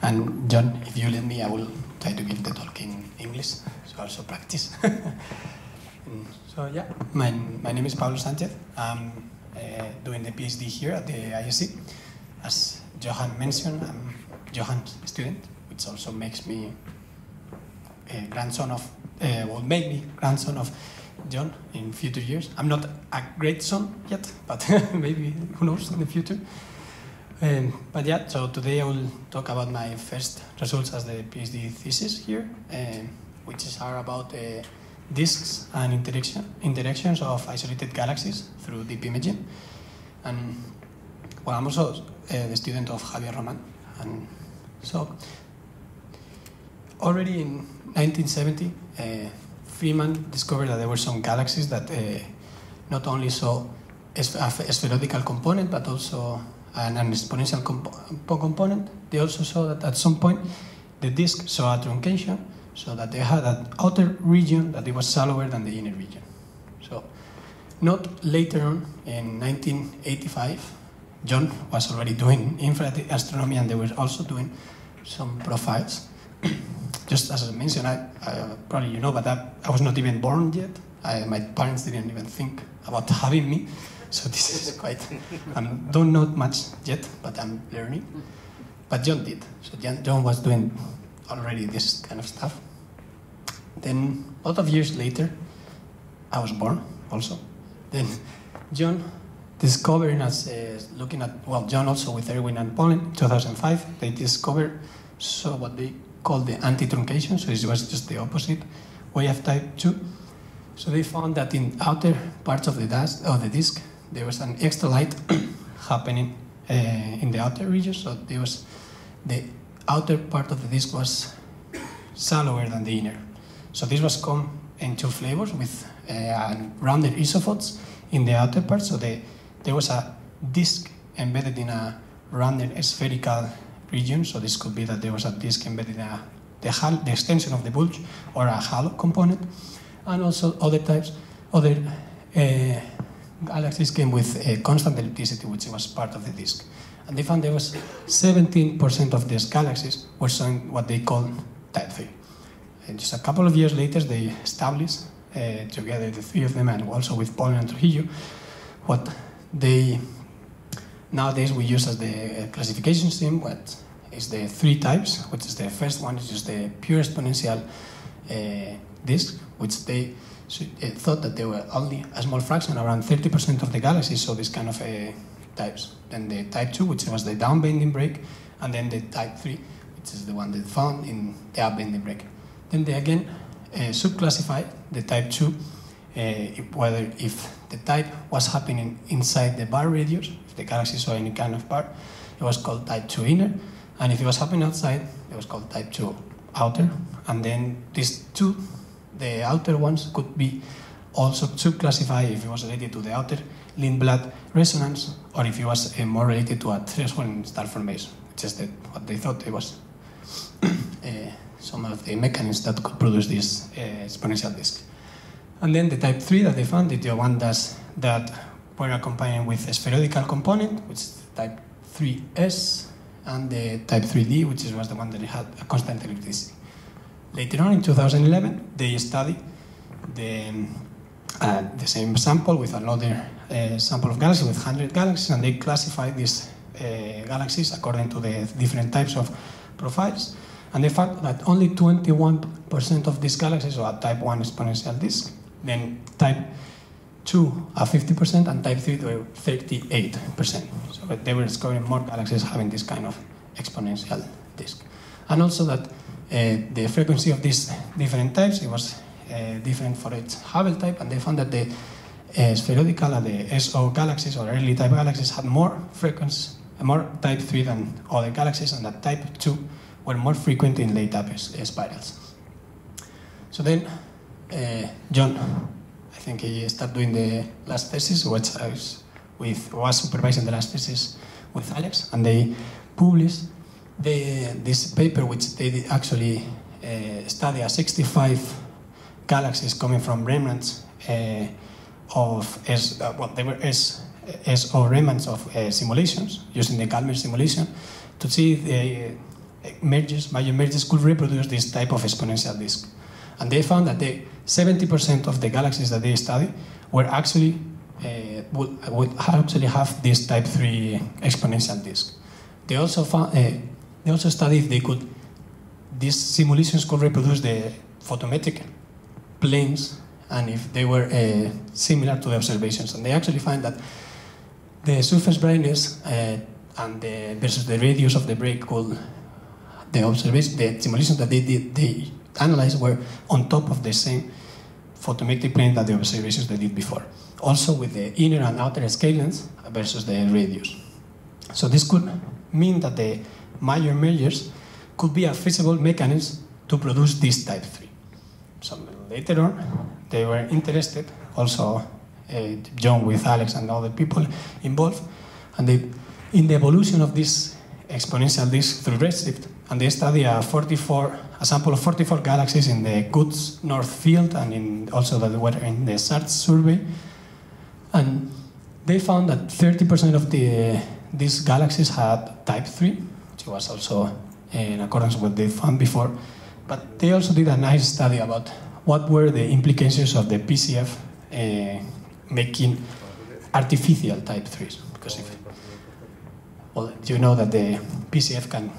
And John, if you let me, I will try to give the talk in English, so also practice. So yeah, my name is Pablo Sanchez. I'm doing the PhD here at the ISC. As Johan mentioned, I'm Johan's student, which also makes me a grandson of, will make me grandson of John in future years. I'm not a great son yet, but maybe, who knows, in the future. But yeah, so today I will talk about my first results as the PhD thesis here, which are about disks and interactions of isolated galaxies through deep imaging. And well, I'm also the student of Javier Roman. And so already in 1970, Freeman discovered that there were some galaxies that not only saw a spherical component, but also an exponential component. They also saw that at some point the disk saw a truncation, so that they had an outer region that it was shallower than the inner region. So not later on, in 1985, John was already doing infrared astronomy, and they were also doing some profiles. Just as I mentioned, probably you know, but I was not even born yet. My parents didn't even think about having me. So this is quite, I don't know much yet, but I'm learning. But John did. So John was doing already this kind of stuff. Then a lot of years later, I was born also. Then John discovered, as looking at, well, John also with Erwin and Paul in 2005, they discovered what they call the anti-truncation. So this was just the opposite way of type 2. So they found that in outer parts of the disk, there was an extra light happening in the outer region. So there was the outer part of the disk was shallower than the inner. So this was come in two flavors with rounded isophotes in the outer part. So there was a disk embedded in a rounded spherical region. So this could be that there was a disk embedded in the extension of the bulge or a halo component. And also other types, galaxies came with a constant ellipticity, which was part of the disk. And they found there was 17% of these galaxies were showing what they call type 3. And just a couple of years later, they established, together the three of them, and also with Paul and Trujillo, what they nowadays we use as the classification scheme, what is the three types, which is the first one is just the pure exponential disk, which they thought that there were only a small fraction, around 30% of the galaxies, so this kind of types. Then the type 2, which was the downbending break, and then the type 3, which is the one they found in the upbending break. Then they again subclassified the type 2, whether if the type was happening inside the bar radius, if the galaxy saw any kind of bar, it was called type 2 inner, and if it was happening outside, it was called type 2 outer. And then these two, the outer ones, could be also subclassified if it was related to the outer Lindblad resonance, or if it was more related to a threshold in star formation, which is what they thought it was some of the mechanisms that could produce this exponential disk. And then the type 3 that they found is the one that were accompanied with a spherical component, which is type 3s, and the type 3d, which was the one that had a constant ellipticity. Later on, in 2011, they studied the same sample with another sample of galaxies, with 100 galaxies, and they classified these galaxies according to the different types of profiles. And they found that only 21% of these galaxies are type 1 exponential disk, then type 2 are 50%, and type 3 were 38%. So they were discovering more galaxies having this kind of exponential disk. And also that the frequency of these different types, it was different for each Hubble type, and they found that the spherical and the SO galaxies, or early type galaxies, had more frequency, more type 3 than other galaxies, and that type 2 were more frequent in late up spirals. So then John, I think he started doing the last thesis, which I was supervising the last thesis with Alex, and they published this paper, which they actually study 65 galaxies coming from remnants of they were SO remnants of simulations using the Kalmer simulation to see the major mergers could reproduce this type of exponential disk. And they found that 70% of the galaxies that they studied were actually would actually have this type 3 exponential disk. They also found, they also studied if they could, these simulations could reproduce the photometric planes and if they were similar to the observations. And they actually find that the surface brightness and versus the radius of the break could, the simulations that they analyzed were on top of the same photometric plane that the observations they did before. Also with the inner and outer scale lengths versus the radius. So this could mean that the major mergers could be a feasible mechanism to produce this type 3. So later on, they were interested, also John with Alex and other people involved, and in the evolution of this exponential disk through redshift, and they studied a sample of 44 galaxies in the Goods North field and in also that were in the SART survey, and they found that 30% of these galaxies had type 3, which was also in accordance with what they found before. But they also did a nice study about what were the implications of the PCF making artificial type 3s. Because well, you know that the PCF can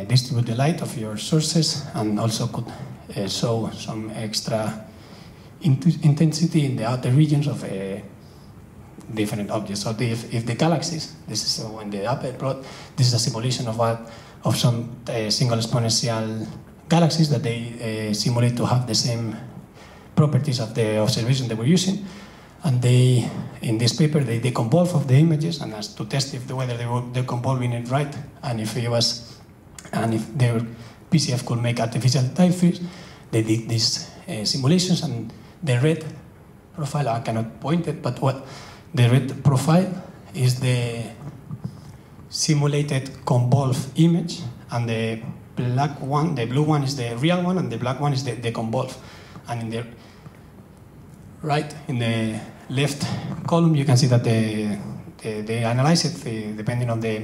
distribute the light of your sources and also could show some extra intensity in the outer regions of different objects. So if the galaxies, this is when the upper plot, this is a simulation of some single exponential galaxies that they simulate to have the same properties of the observation they were using. And they, in this paper, they deconvolve of the images and as to test if whether they were deconvolving it right and if their PCF could make artificial type 3s. They did these simulations, and the red profile, I cannot point it, but what the red profile is the simulated convolve image, and the black one, the blue one is the real one, and the black one is the convolve. And in the right, in the left column, you can see that they analyze it depending on the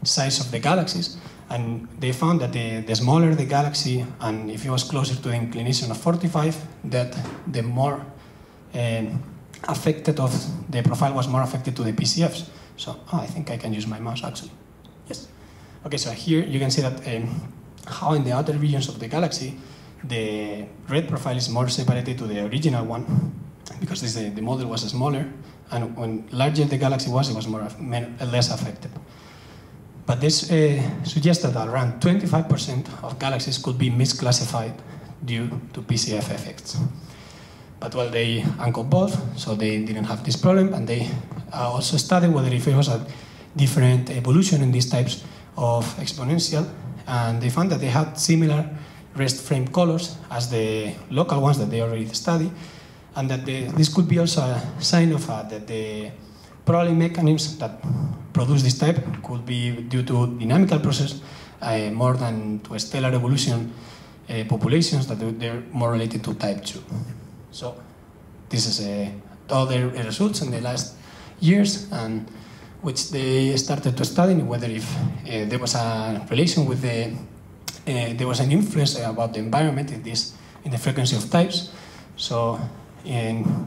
size of the galaxies, and they found that the smaller the galaxy, and if it was closer to the inclination of 45, that the more affected of the profile was more affected to the PCFs. So I think I can use my mouse actually. Yes. Okay, so here you can see that how in the outer regions of the galaxy the red profile is more separated to the original one, because the model was smaller, and when larger the galaxy was, it was less affected. But this suggests that around 25% of galaxies could be misclassified due to PCF effects. But well, they unconvolved, so they didn't have this problem, and they also studied whether if it was a different evolution in these types of exponential, and they found that they had similar rest frame colors as the local ones that they already studied, and that this could be also a sign of that the probably mechanisms that produce this type could be due to dynamical process more than to stellar evolution populations, that they're more related to type 2. So this is other results in the last years, and which they started to study whether if there was a relation with there was an influence about the environment in the frequency of types. So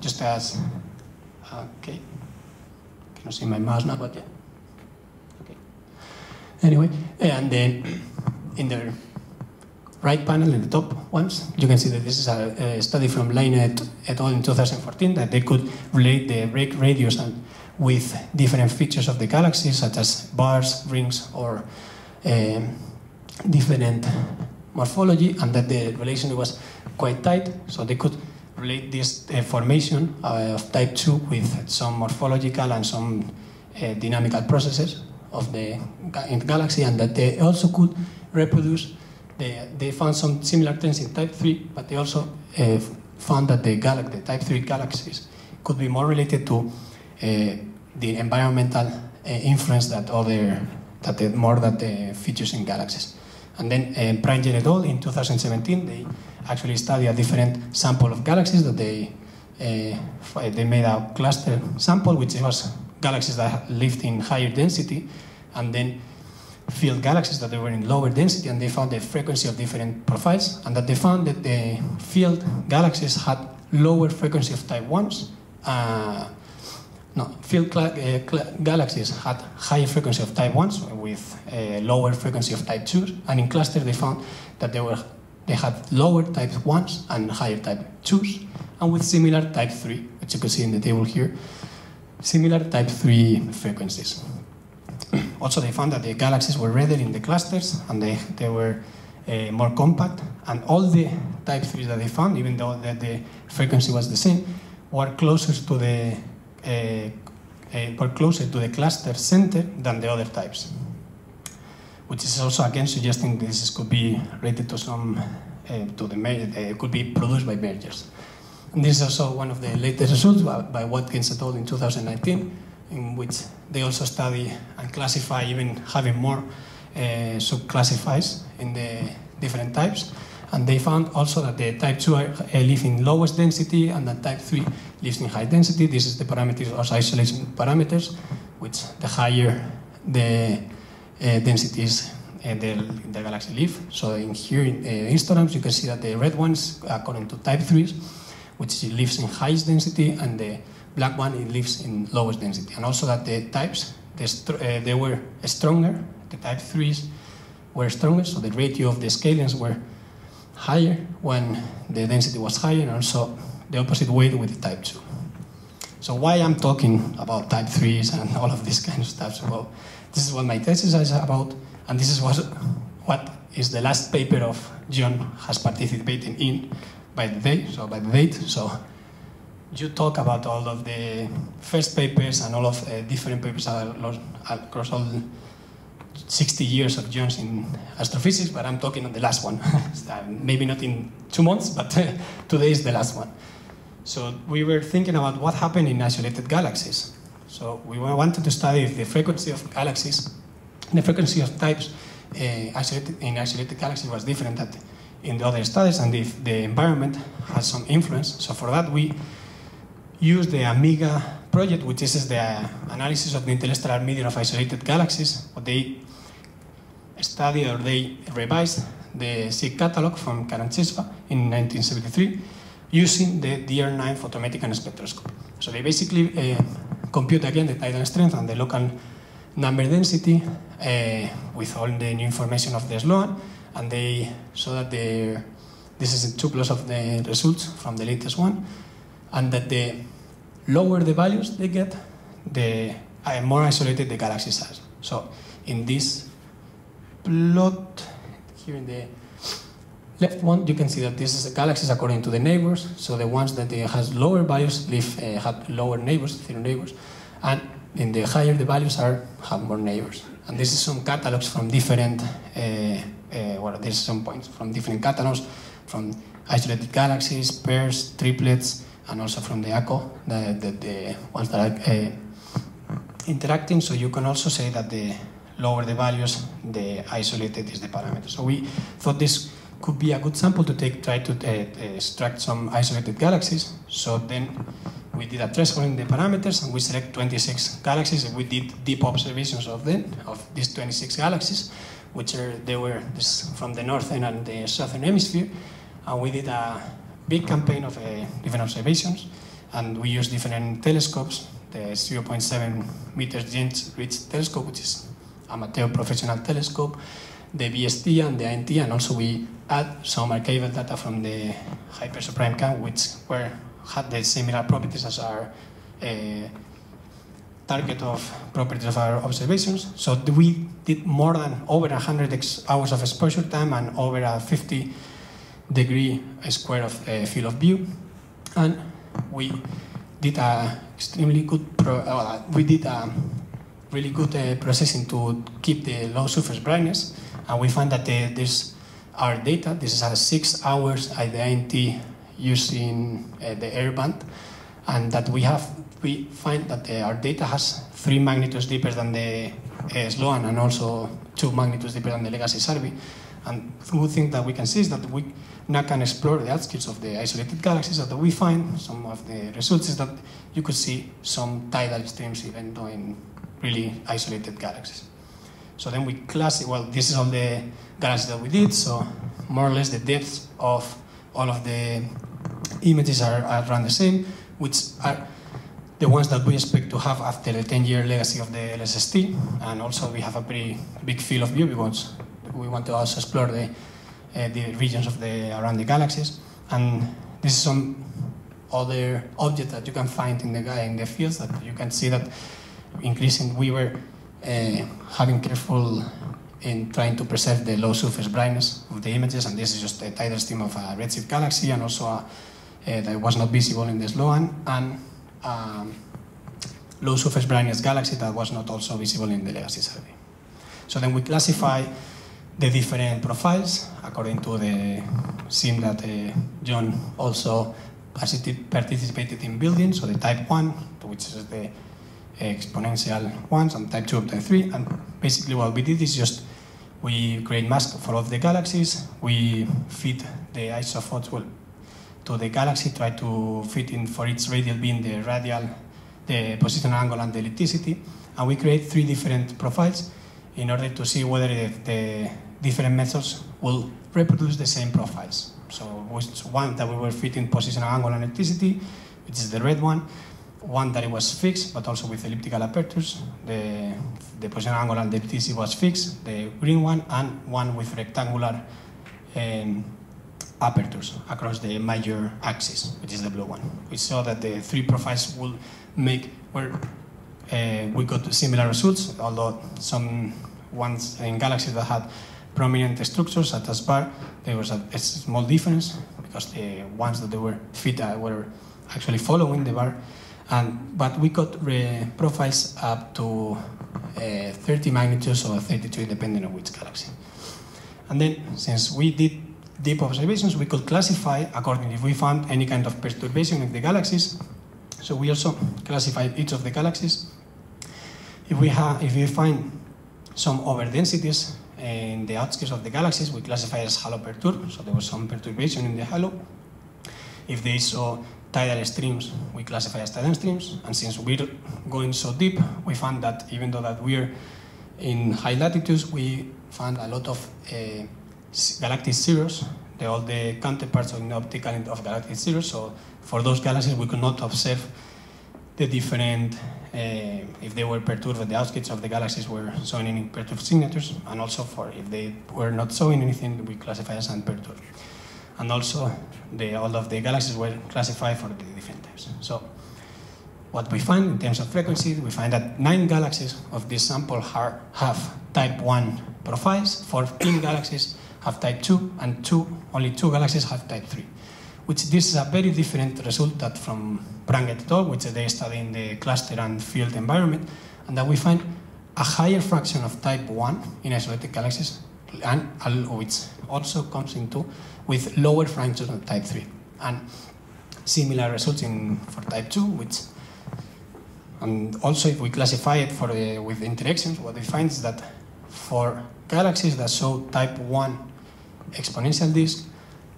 just as okay, I cannot see my mouse now, but yeah. Okay. Anyway, and then in the right panel, in the top ones, you can see that this is a study from Lane et al. In 2014, that they could relate the break radius with different features of the galaxy, such as bars, rings, or different morphology, and that the relation was quite tight, so they could relate this formation of type 2 with some morphological and some dynamical processes of in the galaxy, and that they also could reproduce. They found some similar trends in type 3, but they also found that the type 3 galaxies could be more related to the environmental influence more than the features in galaxies. And then Pranger et al. In 2017, they actually studied a different sample of galaxies that they made a cluster sample, which was galaxies that lived in higher density, and then field galaxies that they were in lower density, and they found the frequency of different profiles, and that they found that the field galaxies had lower frequency of type 1s. Galaxies had higher frequency of type 1s with a lower frequency of type 2s, and in clusters they found that they had lower type 1s and higher type 2s, and with similar type 3, which you can see in the table here, similar type 3 frequencies. Also, they found that the galaxies were redder in the clusters, and they were more compact, and all the type 3s that they found, even though the frequency was the same, were closer to the cluster center than the other types, which is also again suggesting this could be related to some could be produced by mergers. And this is also one of the latest results by Watkins et al. In 2019, in which they also study and classify, even having more subclassifies in the different types. And they found also that the type 2 live in lowest density, and that type 3 lives in high density. This is the parameters, also isolation parameters, which the higher the densities the galaxy live. So in here in histograms, you can see that the red ones according to type 3s, which lives in highest density, and the black one, it lives in lowest density. And also that the types, they were stronger, the type 3s were stronger, so the ratio of the scalings were higher when the density was higher, and also the opposite way with the type 2. So why I'm talking about type 3s and all of this kind of stuff? Well, this is what my thesis is about, and this is what is the last paper of John has participated in by the date. So you talk about all of the first papers and all of different papers across all 60 years of John's in astrophysics, but I'm talking on the last one. Maybe not in 2 months, but today is the last one. So we were thinking about what happened in isolated galaxies. So we wanted to study if the frequency of galaxies, the frequency of types in isolated galaxies was different than in the other studies, and if the environment has some influence. So for that we used the AMIGA project, which is the analysis of the interstellar median of isolated galaxies. They studied, or they revised the SIG catalog from Karanchesva in 1973 using the DR9 photometric and spectroscopy. So they basically compute again the tidal strength and the local number density with all the new information of the Sloan, and they saw that this is 2 plus of the results from the latest one, and that the lower the values they get, the more isolated the galaxy size. So in this plot here in the left one, you can see that this is the galaxies according to the neighbors. So the ones that has lower values have lower neighbors, zero neighbors, and in the higher the values have more neighbors. And this is some catalogs from different there's some points from different catalogs, from isolated galaxies, pairs, triplets, and also from the ACO, the ones that are interacting. So you can also say that the lower the values, the isolated is the parameter. So we thought this could be a good sample to try to extract some isolated galaxies. So then we did a threshold in the parameters, and we select 26 galaxies, and we did deep observations of these 26 galaxies, which were from the northern and the southern hemisphere. And we did a big campaign of different observations, and we used different telescopes, the 0.7 meters James Rich telescope, which is amateur professional telescope, the VST and the INT, and also we add some archival data from the hypersuprime camp, which had the similar properties as our target of properties of our observations. So we did more than over 100 hours of exposure time and over a 50-degree square of field of view, and we did a extremely good really good processing to keep the low surface brightness, and we find that our data, this is at 6 hours at the INT using the air band, and that we find that our data has 3 magnitudes deeper than the Sloan, and also 2 magnitudes deeper than the legacy survey. And the good thing that we can see is that we now can explore the outskirts of the isolated galaxies. That we find some of the results is that you could see some tidal streams even though in really isolated galaxies. So then we well, this is all the galaxies that we did, so more or less the depths of all of the images are around the same, which are the ones that we expect to have after the 10-year legacy of the LSST, and also we have a pretty big field of view because we want to also explore the regions of around the galaxies. And this is some other object that you can find in the fields that you can see that increasing. We were having careful in trying to preserve the low surface brightness of the images, and this is just a tidal stream of a redshift galaxy, and also that was not visible in the SLOAN, and low surface brightness galaxy that was not also visible in the legacy survey. So then we classify the different profiles according to the sim that John also participated in building, so the type 1, which is the exponential ones, and type 2 up to 3, and basically what we did is just we create masks for all of the galaxies, we feed the isophotos to the galaxy, try to fit in for its radial beam the positional angle and the ellipticity, and we create 3 different profiles in order to see whether the different methods will reproduce the same profiles. So one that we were fitting positional angle and ellipticity, which is the red one that it was fixed, but also with elliptical apertures. The positional angle and the ellipticity was fixed, the green one, and one with rectangular apertures across the major axis, which is the blue one. We saw that the 3 profiles will make we got similar results, although some ones in galaxies that had prominent structures such as bar, there was a small difference because the ones that they were fit were actually following the bar, but we got profiles up to 30 magnitudes or 32 depending on which galaxy. And then since we did deep observations, we could classify according if we found any kind of perturbation in the galaxies. So we also classified each of the galaxies. If we find some overdensities in the outskirts of the galaxies, we classify as halo perturb, so there was some perturbation in the halo. If they saw tidal streams, we classify as tidal streams, and since we're going so deep, we found that even though that we're in high latitudes, we found a lot of galactic zeros, all the counterparts of the optical of galactic zeros, so for those galaxies we could not observe the different, if they were perturbed, the outskirts of the galaxies were showing any perturbed signatures, and also for if they were not showing anything, we classify as unperturbed. And also, all of the galaxies were classified for the different types. So, what we find in terms of frequency, we find that 9 galaxies of this sample have type 1 profiles, 14 galaxies have type 2, and only 2 galaxies have type 3. Which this is a very different result that from Pranget et al., which they study in the cluster and field environment, and that we find a higher fraction of type 1 in isolated galaxies, and which also comes into with lower fractions of type 3. And similar results for type 2, and also if we classify it with interactions, what we find is that for galaxies that show type 1 exponential disk,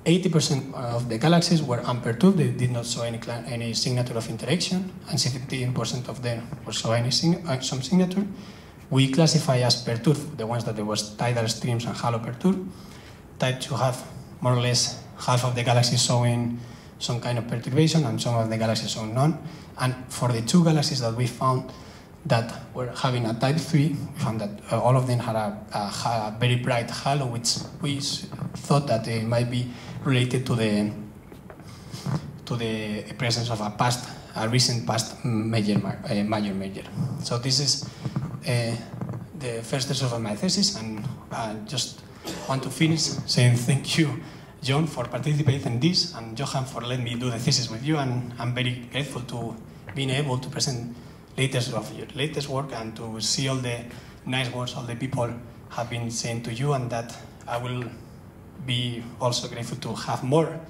80% of the galaxies were unperturbed, they did not show any signature of interaction, and 17% of them were showing some signature. We classify as perturbed the ones that there was tidal streams and halo perturbed. Type 2 have more or less half of the galaxies showing some kind of perturbation and some of the galaxies showing none. And for the 2 galaxies that we found that were having a type 3, we found that all of them had a very bright halo, which we thought that it might be related to the presence of a recent past major merger. So this is the first result of my thesis, and I just want to finish saying thank you, John, for participating in this, and Johan for letting me do the thesis with you, and I'm very grateful to being able to present your latest work and to see all the nice words all the people have been saying to you, and that I will be also grateful to have more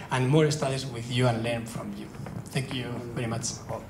and more studies with you and learn from you. Thank you very much all.